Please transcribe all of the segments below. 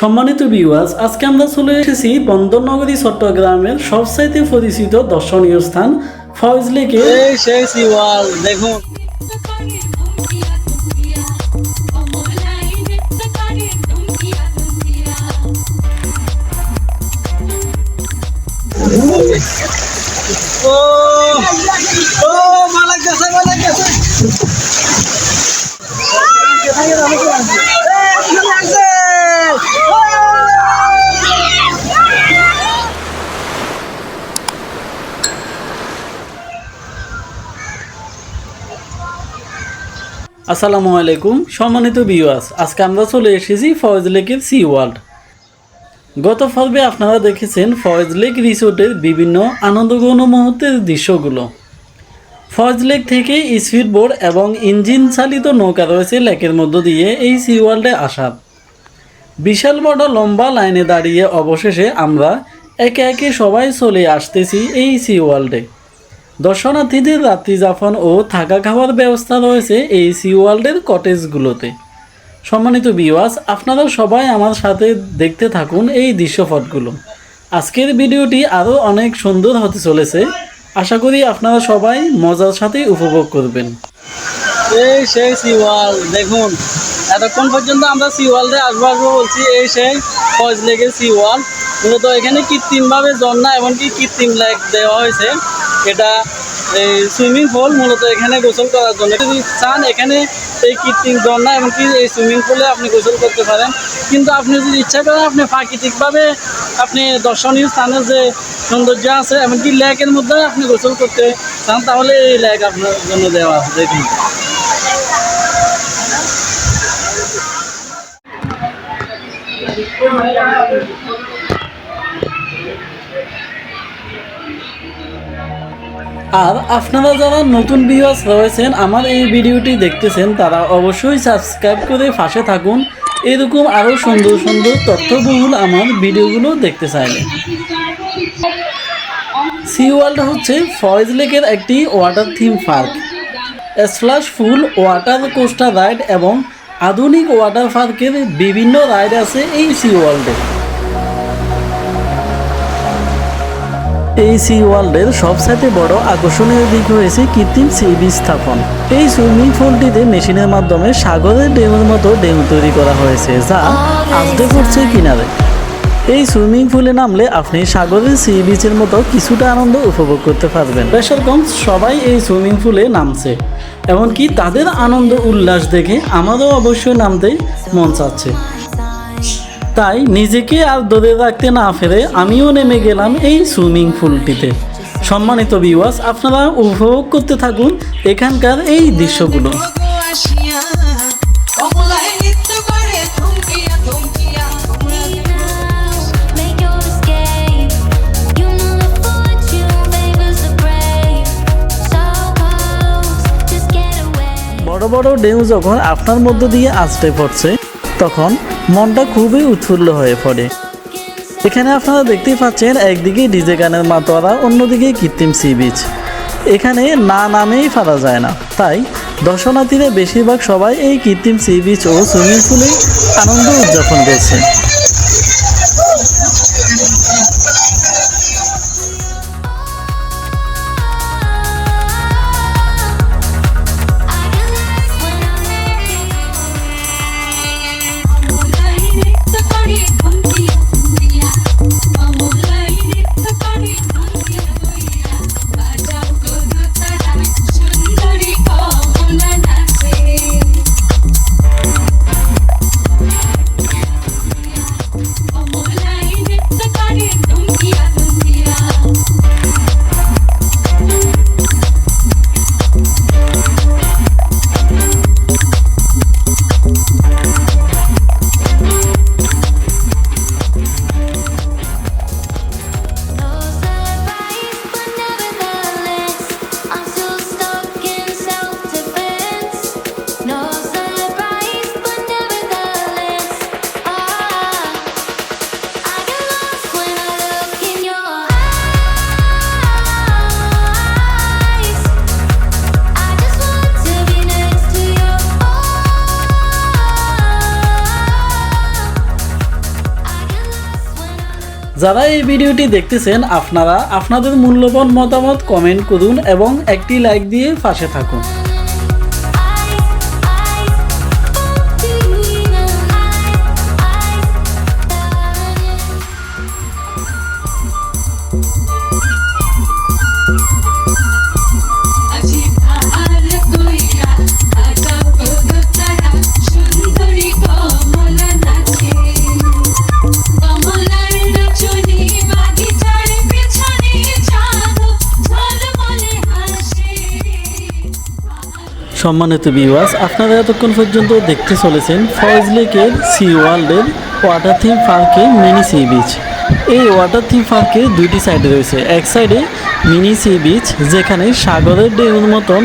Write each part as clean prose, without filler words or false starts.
সম্মানিত ভিউয়ার্স, আজকে আমরা চলে এসেছি বন্দরনগরী চট্টগ্রামের সবচাইতে পরিচিত দর্শনীয় স্থান ফয়েজ লেকে। সেই সিওয়াল দেখুন। ও ও মালা গেছে আসসালামু আলাইকুম সম্মানিত ভিউয়ার্স, আজকে আমরা চলে এসেছি ফয়েজ লেকের সি ওয়ার্ল্ড। গত পর্বে আপনারা দেখেছেন ফয়েজ লেক রিসোর্টের বিভিন্ন আনন্দঘন মুহূর্তের দৃশ্যগুলো। ফয়েজ লেক থেকে স্পিড বোট এবং ইঞ্জিন চালিত নৌকা রয়েছে লেকের মধ্য দিয়ে এই সি ওয়ার্ল্ডে আসার। বিশাল বড় লম্বা লাইনে দাঁড়িয়ে অবশেষে আমরা একে একে সবাই চলে আসতেছি এই সি ওয়ার্ল্ডে। দর্শনার্থীদের রাত্রি যাপন ও থাকা খাওয়ার ব্যবস্থা রয়েছে এই সি ওয়ার্ল্ডের কটেজগুলোতে। সম্মানিত ভিউয়ার্স, আপনারা সবাই আমার সাথে দেখতে থাকুন এই দৃশ্যপটগুলো। আজকের ভিডিওটি আরও অনেক সুন্দর হতে চলেছে। আশা করি আপনারা সবাই মজার সাথে উপভোগ করবেন। এই সেই সিওয়াল দেখুন। এতক্ষণ পর্যন্ত আমরা সিওয়ালতে আসবো বলছি। এই সেই ফয়েজ লেকের সিওয়াল। মূলত এখানে কৃত্রিমভাবে ঝর্ণা এমনকি কৃত্রিম লেক দেওয়া হয়েছে। এটা এই সুইমিং পুল, মূলত এখানে গোসল করার জন্য। যদি চান এখানে এই কৃত্রিম ঝর্ণা এমনকি এই সুইমিং পুলে আপনি গোসল করতে পারেন। কিন্তু আপনি যদি ইচ্ছা করেন আপনি প্রাকৃতিকভাবে আপনি দর্শনীয় স্থানের যে সৌন্দর্য আছে এমনকি লেকের মধ্যে আপনি গোসল করতে চান, তাহলে এই লেক আপনার জন্য দেওয়া আছে। দেখুন আর আপনারা যারা নতুন ভিউয়ার্স রয়েছেন আমার এই ভিডিওটি দেখতেছেন, তারা অবশ্যই সাবস্ক্রাইব করে পাশে থাকুন এরকম আরও সুন্দর সুন্দর তথ্যবহুল আমার ভিডিওগুলো দেখতে চাইলে। সি ওয়ার্ল্ড হচ্ছে ফয়েজ লেকের একটি ওয়াটার থিম পার্ক। স্প্ল্যাশ ফুল ওয়াটার কোস্টার রাইড এবং আধুনিক ওয়াটার পার্কের বিভিন্ন রাইড আছে এই সি ওয়ার্ল্ডে। এই সি ওয়ার্ল্ডের সবচাইতে বড় আকর্ষণীয় দিক হয়েছে কৃত্রিম সি বিচ স্থাপন। এই সুইমিং পুলটিতে মেশিনের মাধ্যমে সাগরের ঢেউর মতো ঢেউ তৈরি করা হয়েছে, যা আছড়ে পড়ছে কিনারে। এই সুইমিং পুলে নামলে আপনি সাগরের সি বিচের মতো কিছুটা আনন্দ উপভোগ করতে পারবেন। বেশরকম সবাই এই সুইমিং পুলে নামছে, এমনকি তাদের আনন্দ উল্লাস দেখে আমারও অবশ্যই নামতে মন চাচ্ছে। তাই নিজেকে আর ধরে রাখতে না পেরে আমিও নেমে গেলাম এই সুইমিং পুলটিতে। সম্মানিত ভিউয়ার্স, আপনারা উপভোগ করতে থাকুন এখানকার এই দৃশ্যগুলো। বড় বড় ঢেউ যখন আপনার মধ্য দিয়ে আছড়ে পড়ছে তখন মনটা খুবই উৎফুল্ল হয়ে পড়ে। এখানে আপনারা দেখতেই পাচ্ছেন, একদিকে ডিজে গানের মাতোয়ারা, অন্যদিকে কৃত্রিম সি বিচ। এখানে না নামেই পারা যায় না, তাই দর্শনার্থীরা বেশিরভাগ সবাই এই কৃত্রিম সি বিচ ও সুইমিং পুলে আনন্দ উদযাপন করছে। যারা এই ভিডিওটি দেখতেছেন আপনারা আপনাদের মূল্যবান মতামত কমেন্ট করুন এবং একটি লাইক দিয়ে পাশে থাকুন। সম্মানিত ভিউয়ার্স, আপনারা এতক্ষণ পর্যন্ত দেখতে চলেছেন ফয়েজ লেকের সি ওয়ার্ল্ডের ওয়াটার থিম পার্কে মিনি সি বিচ। এই ওয়াটার থিম পার্কের দুইটি সাইডে রয়েছে। এক সাইডে মিনি সি বিচ, যেখানে সাগরের ঢেউর মতন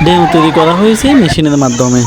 ঢেউ তৈরি করা হয়েছে মেশিনের মাধ্যমে।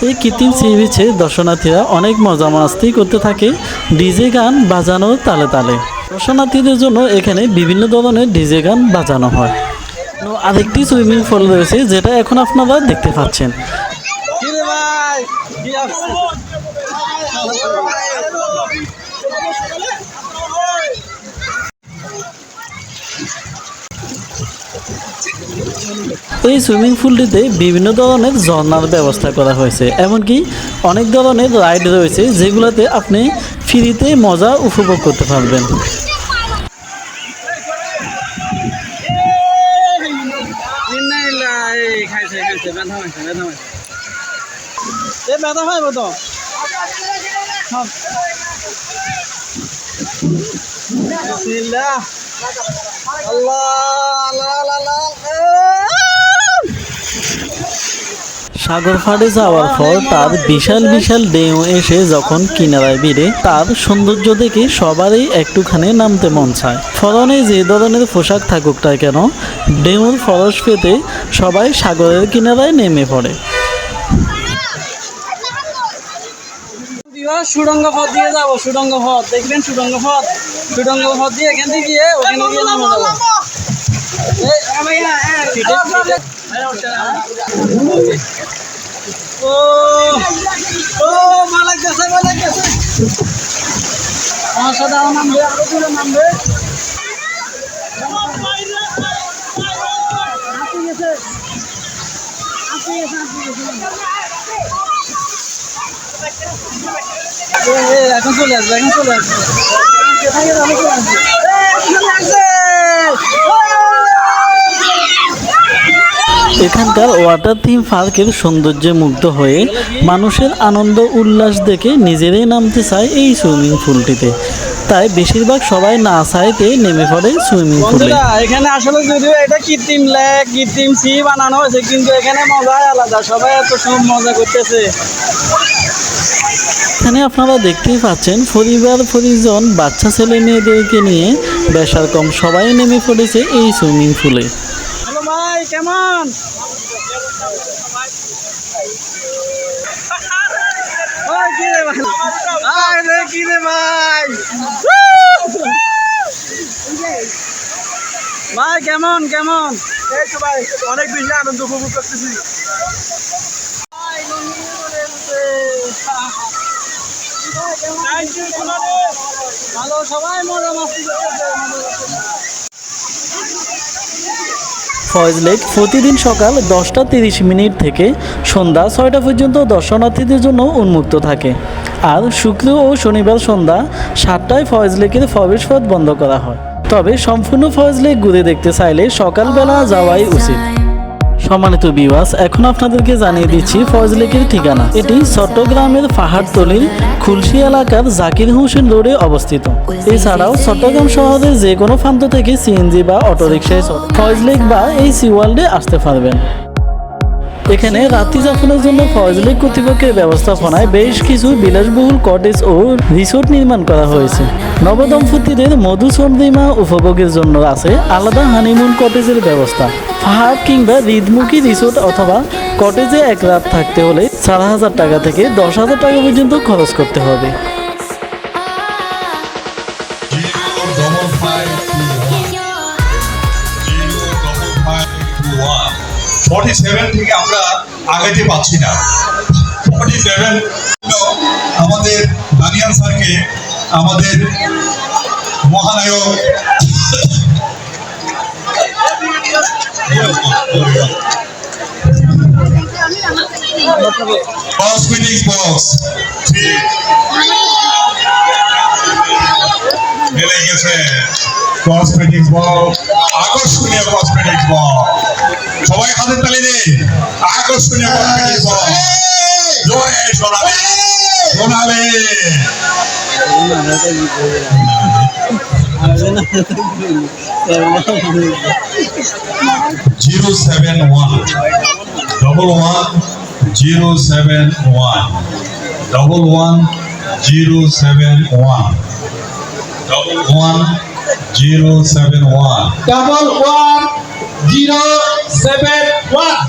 এই কৃত্রিম সি বিচে দর্শনার্থীরা অনেক মজা মাস্তি করতে থাকে ডিজে গান বাজানোর তালে তালে। দর্শনার্থীদের জন্য এখানে বিভিন্ন ধরনের ডিজে গান বাজানো হয়। আরেকটি সুইমিং পুল রয়েছে, যেটা এখন আপনারা দেখতে পাচ্ছেন। এই সুইমিং পুলটিতে বিভিন্ন ধরনের ঝর্ণার ব্যবস্থা করা হয়েছে, এমনকি অনেক ধরনের রাইড রয়েছে যেগুলোতে আপনি ফ্রিতে মজা উপভোগ করতে পারবেন। সাগর ফাটে যাওয়ার পর তার বিশাল বিশাল ঢেউ এসে যখন কিনারায় ভিড়ে, তার সৌন্দর্য দেখে সবারই একটুখানি নামতে মন চায়। ফরনে যে ধরনের পোশাক থাকুক না কেন, ঢেউর ফরস পেতে সবাই সাগরের কিনারায় নেমে পড়ে। সুড়ঙ্গ পথ দিয়ে যাবো, সুড়ঙ্গ পথ দেখবেন, সুড়ঙ্গ পথ দিয়ে এখান থেকে গিয়ে ওখানে গিয়ে নামে যাবো। আমার সাথে আমার নামবে, আরো দূরে নামবে। এখন চলে আসবে, এখানকার ওয়াটার থিম পার্কের সৌন্দর্যে মুগ্ধ হয়ে মানুষের আনন্দ উল্লাস দেখে নিজেরাই নামতে চায় এই সুইমিং পুলটিতে। তাই বেশিরভাগ সবাই না চাইতে নেমে পড়ে সুইমিং পুলে। এখানে আসলে যদিও এটা কৃত্রিম লেক, কৃত্রিম সি বানানো হয়েছে, কিন্তু এখানে মজাই আলাদা, সবাই এত সব মজা করতেছে। এখানে আপনারা দেখতেই পাচ্ছেন পরিবার পরিজন, বাচ্চা ছেলে মেয়েদেরকে নিয়ে বেশার কম সবাই নেমে পড়েছে এই সুইমিং পুলে। হ্যালো ভাই, কেমন? ভাই কেমন কেমন? ভাই অনেক বেশি আনন্দ উপভোগ করতেছি। ভালো, সবাই মজা মাস্তি করতেছে। ফয়েজ লেক প্রতিদিন সকাল 10:30 থেকে সন্ধ্যা 6টা পর্যন্ত দর্শনার্থীদের জন্য উন্মুক্ত থাকে। আর শুক্র ও শনিবার সন্ধ্যা 7টায় ফয়েজ লেকের প্রবেশপথ বন্ধ করা হয়। তবে সম্পূর্ণ ফয়েজ লেক ঘুরে দেখতে চাইলে সকালবেলা যাওয়াই উচিত। সম্মানিত ভিউয়ার্স, এখন আপনাদেরকে জানিয়ে দিচ্ছি ফয়েজ লেকের ঠিকানা। এটি চট্টগ্রামের পাহাড়তলির খুলশি এলাকার জাকির হোসেন রোডে অবস্থিত। এছাড়াও চট্টগ্রাম শহরের যে কোনো প্রান্ত থেকে সিএনজি বা অটোরিকশায় ফয়েজ লেক বা এই সি ওয়ার্ল্ডে আসতে পারবেন। এখানে রাত্রি যাপনের জন্য ফয়েজ লেক কর্তৃপক্ষের ব্যবস্থাপনায় বেশ কিছু বিলাসবহুল কটেজ ও রিসোর্ট নির্মাণ করা হয়েছে। নবদম্পতিদের মধুচন্দ্রিমা উপভোগের জন্য আছে আলাদা হানিমুন কটেজের ব্যবস্থা। পাহাড় কিংবা হৃদমুখী রিসোর্ট অথবা কটেজে এক রাত থাকতে হলে 4,000 টাকা থেকে 10,000 টাকা পর্যন্ত খরচ করতে হবে। 47 থেকে আমরা আগাইতে পারছি না। 47 আমাদের দানিয়াল স্যারকে, আমাদের মহানায়ক কসমেটিক্স বক্স মিলে গেছে। কসমেটিক্স বক্স, আকর্ষণীয় কসমেটিক্স বক্স, সবাই হাতের তালি দিন। আকর্ষণীয় কসমেটিক্স বক্স, জয় সোনালী সোনালী। 11 071